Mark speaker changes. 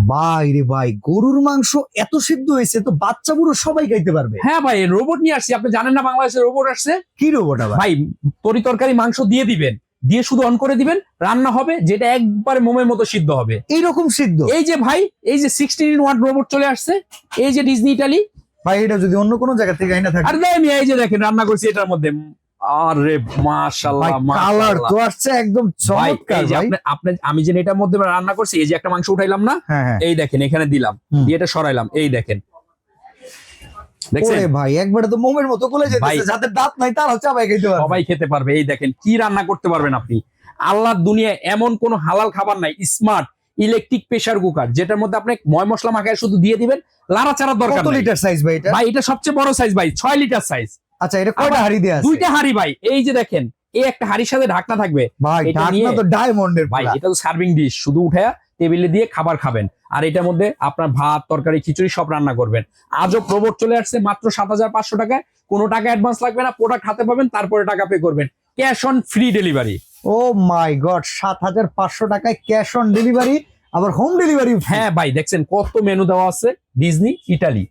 Speaker 1: ভাই রে ভাই, গরুর মাংস এত সিদ্ধ হয়েছে তো বাচ্চা বুড়ো সবাই খাইতে পারবে।
Speaker 2: হ্যাঁ ভাই, রোবট নিয়ে আসছি। আপনি জানেন না বাংলাদেশে রোবট আসছে?
Speaker 1: কি রোবট আবার?
Speaker 2: ভাই তরি তরকারি মাংস দিয়ে দিবেন, দিয়ে শুধু অন করে দিবেন, রান্না হবে, যেটা একবারে মোমের মতো সিদ্ধ হবে।
Speaker 1: এইরকম সিদ্ধ?
Speaker 2: এই যে ভাই, এই যে 16-in-1 রোবট চলে আসছে, এই যে ডিজনি ইটালি।
Speaker 1: ভাই এটা যদি অন্য কোনো জায়গা থেকে আইনা থাকে।
Speaker 2: আর আমি এই যে দেখেন রান্না করছি এটার মধ্যে। আরে মাশাআল্লাহ
Speaker 1: কালার
Speaker 2: মাশাআল্লাহ
Speaker 1: তো আসছে একদম
Speaker 2: ভাই।
Speaker 1: চমৎকার
Speaker 2: এই যে
Speaker 1: ভাই।
Speaker 2: আপনি আমি যে এটার মধ্যে রান্না করছি, এই যে একটা মাংস উঠাইলাম না,
Speaker 1: হ্যাঁ হ্যাঁ।
Speaker 2: এই দেখেন এখানে দিলাম, দিয়ে এটা সরাইলাম, এই দেখেন, দেখছেন
Speaker 1: ওরে ভাই একবারে তো মোমের মতো গলে
Speaker 2: ভাই।
Speaker 1: যাইতেছে, যাদের দাঁত নাই তারা চাবাই খাইতে পারবে।
Speaker 2: সবাই খেতে পারবে। এই দেখেন কি রান্না করতে পারবেন আপনি। আল্লাহর দুনিয়ায় এমন কোন হালাল খাবার নাই। স্মার্ট ইলেকট্রিক প্রেসার কুকার, যেটার মধ্যে আপনি ময় মশলা মাখায় শুধু দিয়ে দিবেন, লাড়াচাড়ার দরকার
Speaker 1: কত
Speaker 2: নাই।
Speaker 1: লিটার সাইজ ভাই এটা?
Speaker 2: ভাই এটা সবচেয়ে বড় সাইজ ভাই, 6 লিটার সাইজ।
Speaker 1: আচ্ছা এটা কয়টা হাড়ি দেয়া আছে?
Speaker 2: দুইটা হাঁড়ি ভাই। এই যে দেখেন, এই একটা হাঁড়ির সাথে ঢাকনা থাকবে
Speaker 1: ভাই
Speaker 2: এটা
Speaker 1: ঢাকনা
Speaker 2: নিয়ে-
Speaker 1: তো ডায়মন্ডের
Speaker 2: ভাই
Speaker 1: পুরা।
Speaker 2: এটা তো সার্ভিং ডিশ, শুধু উঠায়া টেবিলে দিয়ে খাবার খাবেন। আর এটার মধ্যে আপনার ভাত তরকারি খিচুড়ি সব রান্না করবেন। আজও রোবট চলে আসছে মাত্র 7,500 টাকায়। কোনো টাকা অ্যাডভান্স লাগবে না, প্রোডাক্ট হাতে পাবেন, তারপরে টাকা পে করবেন। Cash on free delivery.
Speaker 1: Oh my God, 7,500 টাকায় ক্যাশ অন ডেলিভারি, আবার হোম ডেলিভারি।
Speaker 2: হ্যাঁ ভাই, দেখছেন কত মেনু দেওয়া আছে। Disney Italy.